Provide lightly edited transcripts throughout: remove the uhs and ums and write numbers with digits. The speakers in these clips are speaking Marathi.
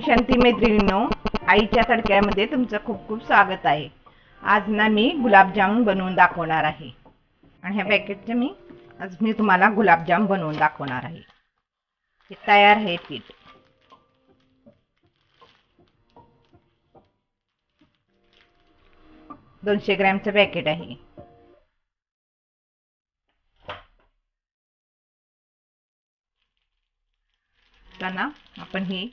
शांती मैत्रिणींनो, आईच्या तडक्यामध्ये तुमचं खूप खूप स्वागत आहे। आज ना मी गुलाबजामुन बनवून दाखवणार आहे आणि ह्या पॅकेटचे आज मी तुम्हाला गुलाबजाम बनवून दाखवणार आहे। हे तयार आहे पीठ। दोनशे ग्रॅमचं पॅकेट आहे। आता आपण हे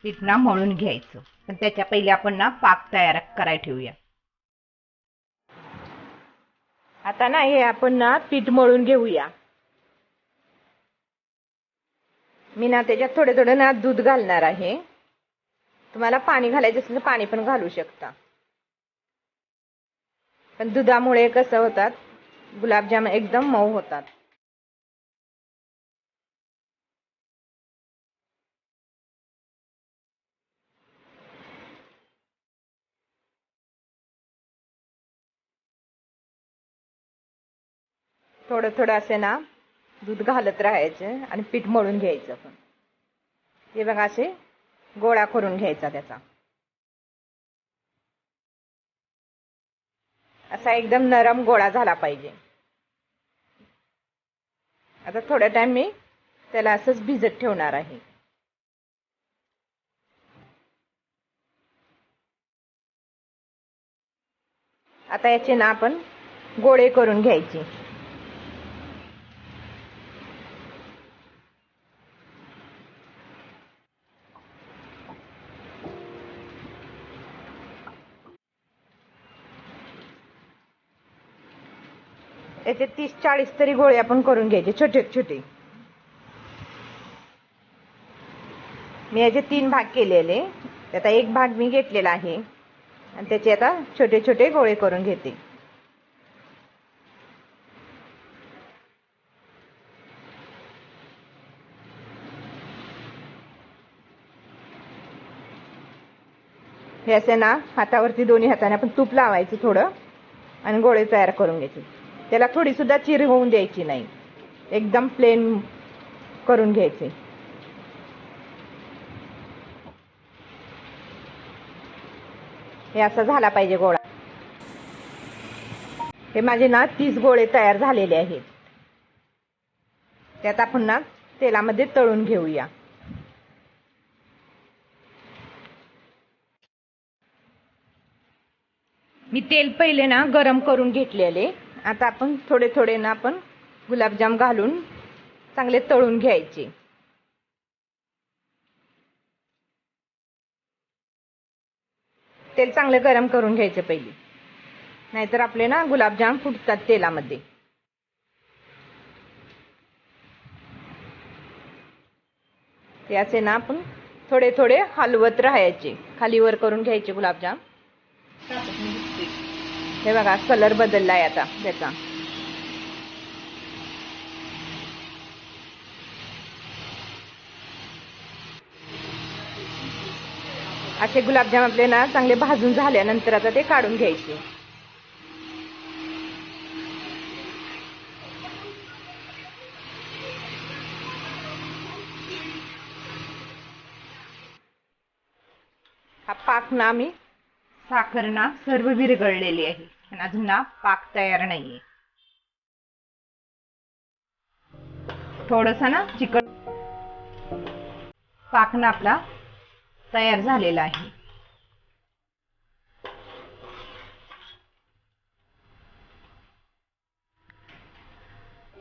पीठ मळून घ्यायचं, पण त्याच्या पहिले आपण पाक तयार करायला ठेवूया। आता हे आपण पीठ मळून घेऊया। मी त्याच्यात थोडे थोडे दूध घालणार आहे। तुम्हाला पाणी घालायचं असेल तर पाणी पण घालू शकता, पण दुधामुळे कसं होतात गुलाबजाम एकदम मऊ होतात। थोडं थोडं असे दूध घालत राहायचं आणि पीठ मळून घ्यायचं। पण हे बघा असे गोळा करून घ्यायचा त्याचा, असा एकदम नरम गोळा झाला पाहिजे। आता थोडा टाइम मी त्याला असंच भिजत ठेवणार आहे। आता याचे आपण गोळे करून घ्यायचे। याचे 30-40 तरी गोळे आपण करून घ्यायचे, छोटे छोटे। मी याचे 3 भाग केलेले, त्याचा एक भाग मी घेतलेला आहे आणि त्याचे आता छोटे छोटे गोळे करून घेते। हे असे हातावरती दोन्ही हाताने आपण तूप लावायचं थोडं आणि गोळे तयार करून घ्यायचे। त्याला थोडी सुद्धा चिर होऊन द्यायची नाही, एकदम प्लेन करून घ्यायचे। हे असं झाला पाहिजे गोळा। हे माझे 30 गोळे तयार झालेले आहेत। त्यात आपण तेलामध्ये तळून घेऊया। मी तेल पहिले गरम करून घेतलेले। आता आपण थोडे थोडे आपण गुलाबजाम घालून चांगले तळून घ्यायचे। तेल चांगले गरम करून घ्यायचे पहिले, नाहीतर आपले गुलाबजाम फुटतात तेलामध्ये। ते असे आपण थोडे थोडे हलवत राहायचे, खाली वर करून घ्यायचे गुलाबजाम। हे बघा कलर बदललाय आता त्याचा। असे गुलाबजाम आपले चांगले भाजून झाल्यानंतर आता ते काढून घ्यायचे। हा पाक मी साखर सर्व विरघळलेली आहे, पण अजून पाक तयार नाहीये। थोडंसं चिकट पाक आपला तयार झालेला आहे।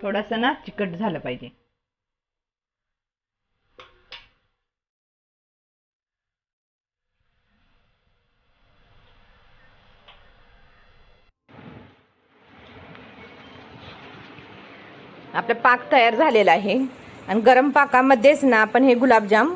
थोडंसं चिकट झालं पाहिजे। आपला पाक तयार झालेला आहे आणि गरम पाकामध्येच आपण हे गुलाबजाम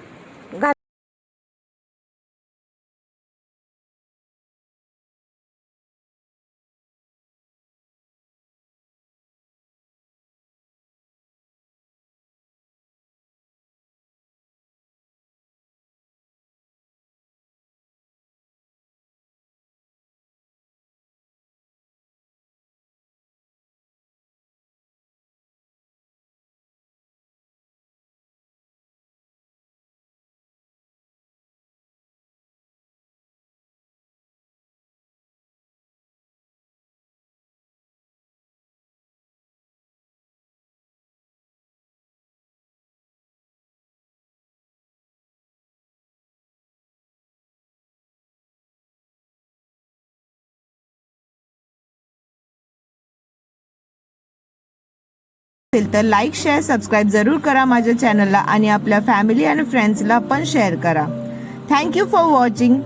असेल तर लाईक शेअर सबस्क्राईब जरूर करा माझ्या चॅनलला आणि आपल्या फॅमिली आणि फ्रेंड्सला पण शेअर करा. Thank you for watching.